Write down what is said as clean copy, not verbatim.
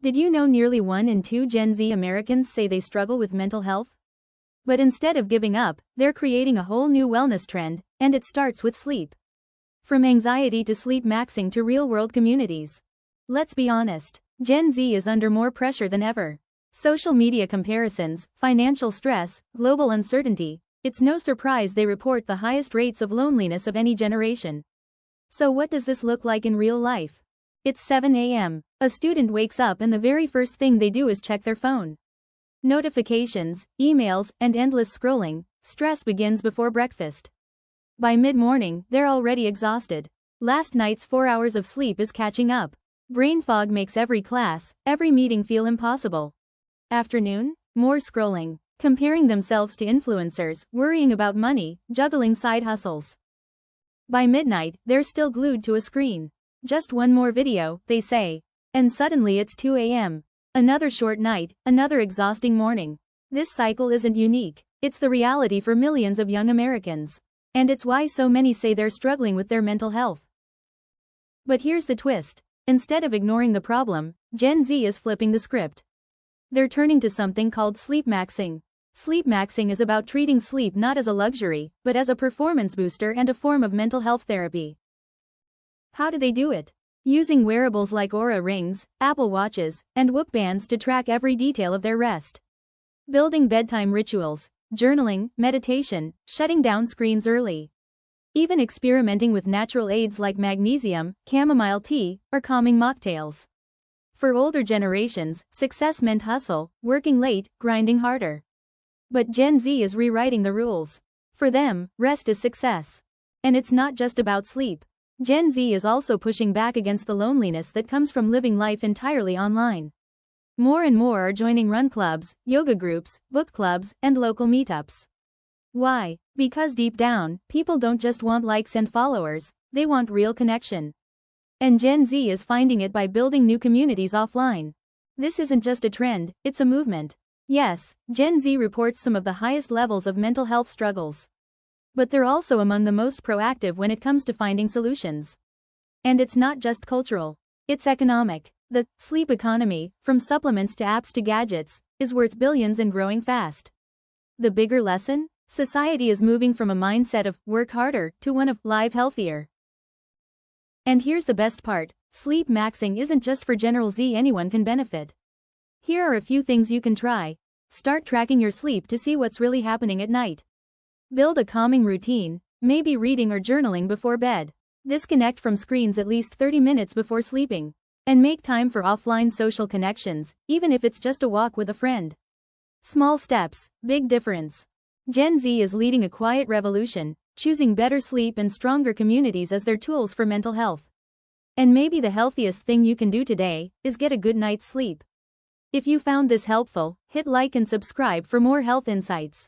Did you know nearly 1 in 2 Gen Z Americans say they struggle with mental health? But instead of giving up, they're creating a whole new wellness trend, and it starts with sleep. From anxiety to sleepmaxxing to real-world communities. Let's be honest, Gen Z is under more pressure than ever. Social media comparisons, financial stress, global uncertainty, it's no surprise they report the highest rates of loneliness of any generation. So what does this look like in real life? It's 7 a.m. A student wakes up and the very first thing they do is check their phone. Notifications, emails, and endless scrolling. Stress begins before breakfast. By mid-morning, they're already exhausted. Last night's 4 hours of sleep is catching up. Brain fog makes every class, every meeting feel impossible. Afternoon, more scrolling, comparing themselves to influencers, worrying about money, juggling side hustles. By midnight, they're still glued to a screen. Just one more video, they say. And suddenly it's 2 a.m. Another short night, another exhausting morning. This cycle isn't unique, it's the reality for millions of young Americans. And it's why so many say they're struggling with their mental health. But here's the twist. Instead of ignoring the problem, Gen Z is flipping the script. They're turning to something called sleepmaxxing. Sleepmaxxing is about treating sleep not as a luxury, but as a performance booster and a form of mental health therapy. How do they do it? Using wearables like Aura rings, Apple Watches, and Whoop bands to track every detail of their rest. Building bedtime rituals, journaling, meditation, shutting down screens early. Even experimenting with natural aids like magnesium, chamomile tea, or calming mocktails. For older generations, success meant hustle, working late, grinding harder. But Gen Z is rewriting the rules. For them, rest is success. And it's not just about sleep. Gen Z is also pushing back against the loneliness that comes from living life entirely online. More and more are joining run clubs, yoga groups, book clubs, and local meetups. Why? Because deep down, people don't just want likes and followers, they want real connection. And Gen Z is finding it by building new communities offline. This isn't just a trend, it's a movement. Yes, Gen Z reports some of the highest levels of mental health struggles. But they're also among the most proactive when it comes to finding solutions. And it's not just cultural, it's economic. The sleep economy, from supplements to apps to gadgets, is worth billions and growing fast. The bigger lesson? Society is moving from a mindset of work harder to one of live healthier. And here's the best part, sleepmaxxing isn't just for General Z, anyone can benefit. Here are a few things you can try. Start tracking your sleep to see what's really happening at night. Build a calming routine, maybe reading or journaling before bed. Disconnect from screens at least 30 minutes before sleeping. And make time for offline social connections, even if it's just a walk with a friend. Small steps, big difference. Gen Z is leading a quiet revolution, choosing better sleep and stronger communities as their tools for mental health. And maybe the healthiest thing you can do today is get a good night's sleep. If you found this helpful, hit like and subscribe for more health insights.